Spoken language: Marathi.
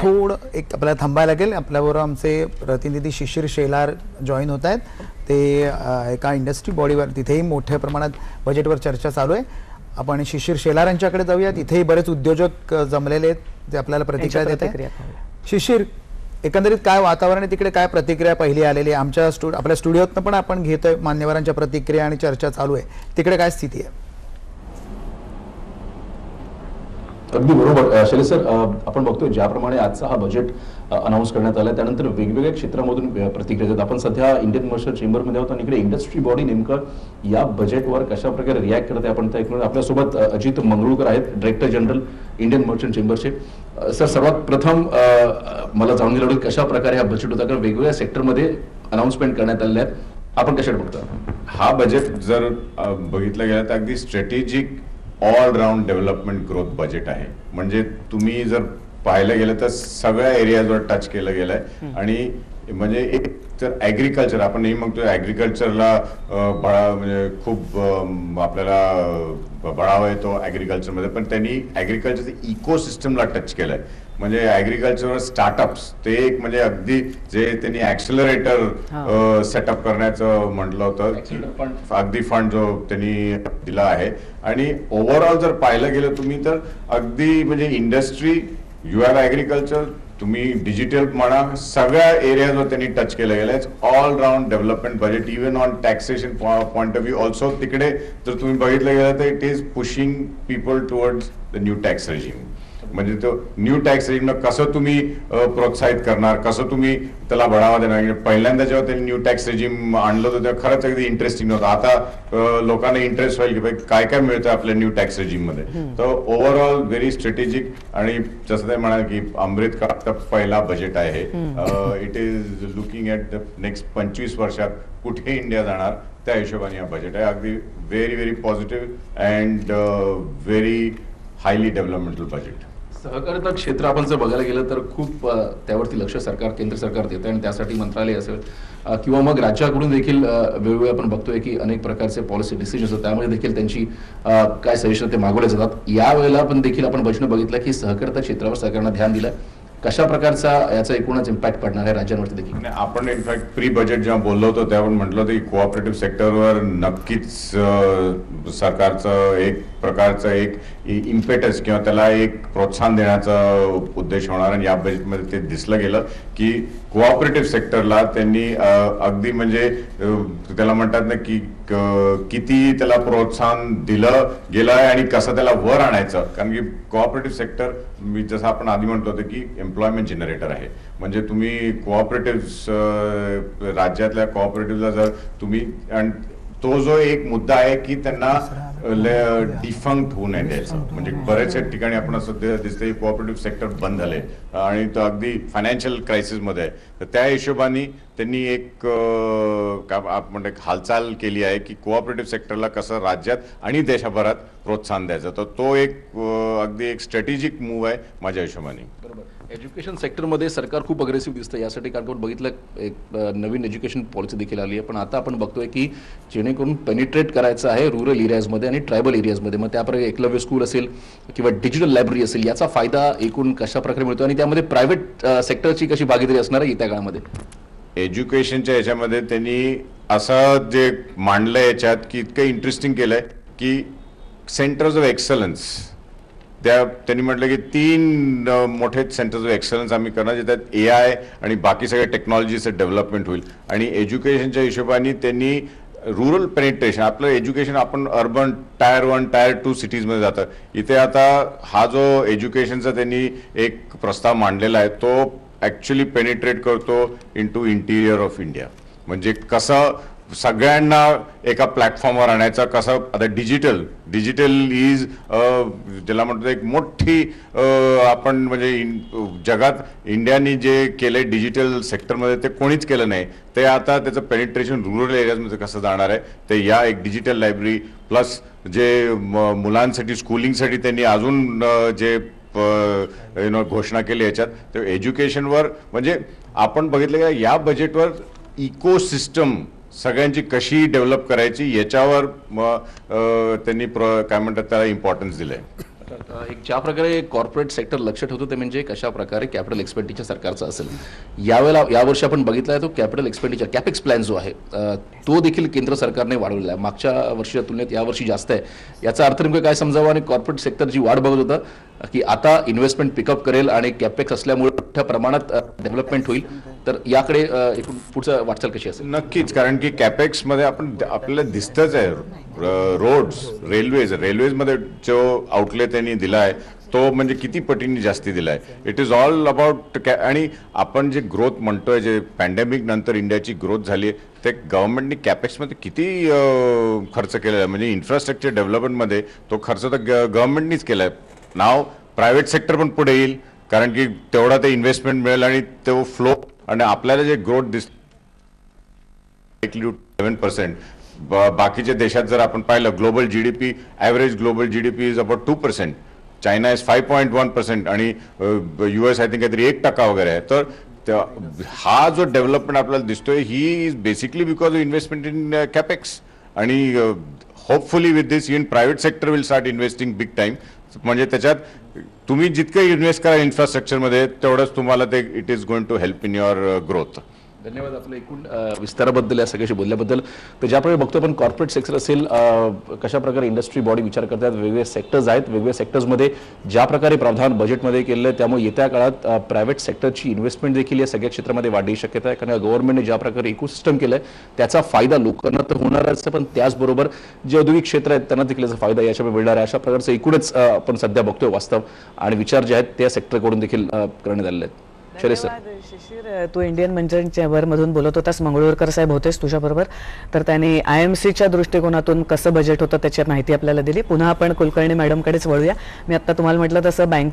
थोडं एक आपल्याला थांबायला लागेल. आपल्याबरोबर आमचे प्रतिनिधी शिशिर शेलार जॉईन होत आहेत. ते एका इंडस्ट्री बॉडीवर तिथेही मोठ्या प्रमाणात बजेटवर चर्चा चालू आहे. आपण शिशिर शेलार यांच्याकडे जाऊया. तिथेही बरेच उद्योजक जमलेले आहेत, ते आपल्याला प्रतिक्रिया देत आहेत. शिशिर, एकंदरीत काय वातावरण आहे तिकडे, काय प्रतिक्रिया पहिली आलेली आहे? आपल्या स्टुडिओतनं पण आपण घेतोय मान्यवरांच्या प्रतिक्रिया आणि चर्चा चालू आहे. तिकडे काय स्थिती आहे? अगदी बरोबर शैलेश सर, आपण बघतोय ज्याप्रमाणे आजचा हा बजेट अनाऊन्स करण्यात आला त्यानंतर वेगवेगळ्या क्षेत्रामधून प्रतिक्रिया येतात. आपण सध्या इंडियन मर्चंट चेंबरमध्ये आहोत आणि इकडे इंडस्ट्री बॉडी नेमकं या बजेटवर कशा प्रकारे रिॲक्ट करते आपण ते ऐकून. आपल्यासोबत अजित मंगळूरकर आहेत, डायरेक्टर जनरल इंडियन मर्चंट चेंबरचे. सर, सर्वात प्रथम मला जाणून घ्यायला आवडेल कशा प्रकारे हा बजेट होता, कारण वेगवेगळ्या सेक्टरमध्ये अनाऊन्समेंट करण्यात आलेल्या आहेत. आपण कशाकडे बघता? हा बजेट जर बघितलं गेलं तर अगदी strategic all around development growth budget आहे. म्हणजे तुम्ही जर पाहायला गेलं तर सगळ्या एरियाजवर टच केलं गेलंय. आणि म्हणजे एक तर ॲग्रिकल्चर, आपण नेहमी म्हणतो ॲग्रिकल्चरला म्हणजे खूप आपल्याला बढावा येतो ॲग्रिकल्चरमध्ये, पण त्यांनी ॲग्रिकल्चरचं इकोसिस्टमला टच केलंय. म्हणजे ॲग्रिकल्चरवर स्टार्टअप्स ते एक म्हणजे अगदी जे त्यांनी ॲक्सेलरेटर सेटअप करण्याचं म्हटलं होतं, अगदी फंड जो त्यांनी दिला आहे. आणि ओव्हरऑल जर पाहिलं गेलं तुम्ही तर अगदी म्हणजे इंडस्ट्री, यू हॅव ॲग्रिकल्चर, तुम्ही डिजिटल म्हणा, सगळ्या एरियाजवर त्यांनी टच केलं गेलं. All round development budget, even on taxation point of view also. तिकडे जर तुम्ही बघितलं गेलं तर it is pushing people towards the new tax regime. म्हणजे तो न्यू टॅक्स रेजिम कसं तुम्ही प्रोत्साहित करणार, कसं तुम्ही त्याला बढावा देणार. पहिल्यांदा जेव्हा त्यांनी न्यू टॅक्स रेजिम आणलं होतं तेव्हा खरंच अगदी इंटरेस्टिंग होतं. आता लोकांना इंटरेस्ट होईल की काय काय मिळतं आपल्या न्यू टॅक्स रेजिम मध्ये. तर ओव्हरऑल व्हेरी स्ट्रॅटेजिक. आणि जसं ते म्हणाल की अमृत काळाचा पहिला बजेट आहे. It is looking at the next 25 वर्षात कुठे इंडिया जाणार त्या हिशोबाने हा बजेट आहे. अगदी very very positive and very highly developmental budget. सहकारिता क्षेत्र आपण जर बघायला गेलं तर खूप त्यावरती लक्ष सरकार, केंद्र सरकार देतं आणि त्यासाठी मंत्रालय असेल किंवा मग राज्याकडून देखील वेगवेगळे आपण बघतोय की अनेक प्रकारचे पॉलिसी डिसिजन्स होतात, त्यामुळे देखील त्यांची काय सजेशन ते मागवले जातात. यावेळेला पण देखील आपण बजेटने बघितलं की सहकारिता क्षेत्रावर सरकारनं ध्यान दिलं. कशा प्रकारचा याचा एकूणच इम्पॅक्ट पडणार आहे राज्यांवरती देखील? आपण इनफॅक्ट प्री बजेट जेव्हा बोललो होतो तेव्हा म्हटलं होतं की कोऑपरेटिव्ह सेक्टरवर नक्कीच सरकारचं एक प्रकारचं एक इम्पेटस किंवा त्याला एक प्रोत्साहन देण्याचा उद्देश होणार. आणि या बजेटमध्ये ते दिसलं गेलं की कोऑपरेटिव्ह सेक्टरला त्यांनी अगदी म्हणजे त्याला म्हणतात ना की किती त्याला प्रोत्साहन दिलं गेलं आहे आणि कसं त्याला वर आणायचं. कारण की कोऑपरेटिव्ह सेक्टर जसं आपण आधी म्हणतो होतो की एम्प्लॉयमेंट जनरेटर आहे. म्हणजे तुम्ही कोऑपरेटिव्ह राज्यातल्या कोऑपरेटिव्हला जर तुम्ही, आणि तो जो एक मुद्दा आहे की त्यांना डिफंक्ट होऊ नये द्यायचं. म्हणजे बऱ्याचशा ठिकाणी आपण असं दिसतंय कोऑपरेटिव्ह सेक्टर बंद झाले आणि तो अगदी फायनान्शियल क्रायसिसमध्ये आहे. तर त्या हिशोबाने त्यांनी एक आपण एक हालचाल केली आहे की कोऑपरेटिव्ह सेक्टरला कसं राज्यात आणि देशभरात प्रोत्साहन द्यायचं. तर तो एक अगदी एक स्ट्रॅटेजिक मूव्ह आहे माझ्या हिशोबाने. बरोबर. एज्युकेशन सेक्टरमध्ये सरकार खूप अग्रेसिव्ह दिसतं यासाठी, कारण आपण बघितलं एक नवीन एज्युकेशन पॉलिसी देखील आली आहे. पण आता आपण बघतोय की जेणेकरून पेनिट्रेट करायचं आहे रुरल एरियाजमध्ये आणि ट्रायबल एरियाजमध्ये. मग त्याप्रकारे एकलव्य स्कूल असेल किंवा डिजिटल लायब्ररी असेल, याचा फायदा एकूण कशा प्रकारे मिळतो आणि त्यामध्ये प्रायव्हेट सेक्टरची कशी भागीदारी असणार आहे येत्या काळामध्ये? एज्युकेशनच्या याच्यामध्ये त्यांनी असं जे मांडलं याच्यात की इतकं इंटरेस्टिंग केलंय की सेंटर्स ऑफ एक्सलन्स, त्यांनी म्हटलं की 3 मोठे सेंटर्स ऑफ एक्सलन्स आम्ही करणार, ज्याच्यात AI आणि बाकी सगळ्या टेक्नॉलॉजीचं डेव्हलपमेंट होईल. आणि एज्युकेशनच्या हिशोबाने त्यांनी रुरल पेनिट्रेशन, आपलं एज्युकेशन आपण अर्बन टायर 1 टायर 2 सिटीजमध्ये जातं. इथे आता हा जो एज्युकेशनचा त्यांनी एक प्रस्ताव मांडलेला आहे तो ॲक्च्युली पेनिट्रेट करतो इंटू इंटिरियर ऑफ इंडिया. म्हणजे कसं सगळ्यांना एका प्लॅटफॉर्मवर आणायचं, कसं आता डिजिटल इज ज्याला म्हणतो एक मोठी आपण म्हणजे जगात इंडियानी जे केले डिजिटल सेक्टरमध्ये ते कोणीच केलं नाही. ते आता त्याचं पेनिट्रेशन रुरल एरियाजमध्ये कसं जाणार आहे ते या एक डिजिटल लायब्ररी प्लस जे मुलांसाठी स्कूलिंगसाठी त्यांनी अजून जे घोषणा केली याच्यात, तर एज्युकेशनवर म्हणजे आपण बघितलं का या बजेटवर इकोसिस्टम सगळ्यांची कशी डेव्हलप करायची याच्यावर त्यांनी काय म्हणतात त्याला इम्पॉर्टन्स दिलंय. एक ज्या प्रकारे कॉर्पोरेट सेक्टर लक्ष ठेवतो ते म्हणजे कशा प्रकारे कॅपिटल एक्सपेंडिचर सरकारचं असेल. यावर्षी आपण बघितलं तो कॅपिटल एक्सपेंडिचर कॅपेक्स प्लॅन जो आहे तो देखील केंद्र सरकारने वाढवलेला आहे. मागच्या वर्षीच्या तुलनेत यावर्षी जास्त आहे. याचा अर्थ नेमकं काय समजावं आणि कॉर्पोरेट सेक्टर जी वाट बघत होतं की आता इन्व्हेस्टमेंट पिकअप करेल आणि कॅपेक्स असल्यामुळे मोठ्या प्रमाणात डेव्हलपमेंट होईल, तर याकडे एकूण पुढचं वाटचाल कशी असेल? नक्कीच, कारण की कॅपेक्स मध्ये आपल्याला दिसतच आहे रोड्स, रेल्वेजमध्ये जो आउटले त्यांनी दिला आहे तो म्हणजे किती पटीने जास्ती दिलाय. इट इज ऑल अबाउट आणि आपण जे ग्रोथ म्हणतोय, जे पॅन्डेमिक नंतर इंडियाची ग्रोथ झाली आहे, ते गव्हर्नमेंटने कॅपेक्समध्ये किती खर्च केलेला आहे. म्हणजे इन्फ्रास्ट्रक्चर डेव्हलपमेंटमध्ये तो खर्च तर गव्हर्नमेंटनीच केला आहे. नाव प्रायव्हेट सेक्टर पण पुढे येईल, कारण की तेवढा ते इन्व्हेस्टमेंट मिळेल आणि तो फ्लो आणि आपल्याला जे ग्रोथ दिसते 7%. बाकीच्या देशात जर आपण पाहिलं global GDP, average global GDP is about 2%. China is 5.1% आणि US आय थिंक काहीतरी 1% वगैरे आहे. तर हा जो डेव्हलपमेंट आपल्याला दिसतोय ही is basically because of investment in capex आणि hopefully with this in private sector will start investing big time. म्हणजे त्याच्यात तुम्ही जितकं इन्व्हेस्ट करा इन्फ्रास्ट्रक्चरमध्ये तेवढंच तुम्हाला ते it is going to help in your growth. धन्यवाद आपलं एकूण विस्ताराबद्दल, या सगळ्याशी बोलल्याबद्दल. तर ज्याप्रकारे बघतो आपण कॉर्पोरेट सेक्टर असेल, कशा प्रकारे इंडस्ट्री बॉडी विचार करतात, वेगवेगळे सेक्टर्स आहेत, वेगवेगळ्या सेक्टर्समध्ये ज्या प्रकारे प्रावधान बजेटमध्ये केलं आहे त्यामुळे येत्या काळात प्रायव्हेट सेक्टरची इन्व्हेस्टमेंट देखील या सगळ्या क्षेत्रामध्ये वाढण्याची शक्यता आहे. कारण गव्हर्नमेंटने ज्या प्रकारे इकोसिस्टम केलं आहे त्याचा फायदा लोकांना तर होणारच आहे, पण त्याचबरोबर जे औद्योगिक क्षेत्र आहेत त्यांना देखील याचा फायदा याच्यामुळे मिळणार आहे. अशा प्रकारचं एकूणच आपण सध्या बघतोय वास्तव आणि विचार जे आहेत त्या सेक्टरकडून देखील करण्यात आलेले आहेत. शिशिर, तू इंडियन मर्चंट चेंबर मधून बोलत होतास, मंगळूरकर साहेब होतेस तुझ्याबरोबर. तर त्यांनी IMCच्या दृष्टिकोनातून कसं बजेट होतं त्याची माहिती आपल्याला दिली. पुन्हा आपण कुलकर्णी मॅडमकडेच वळूया. मी आता तुम्हाला म्हटलं तसं बँकिंग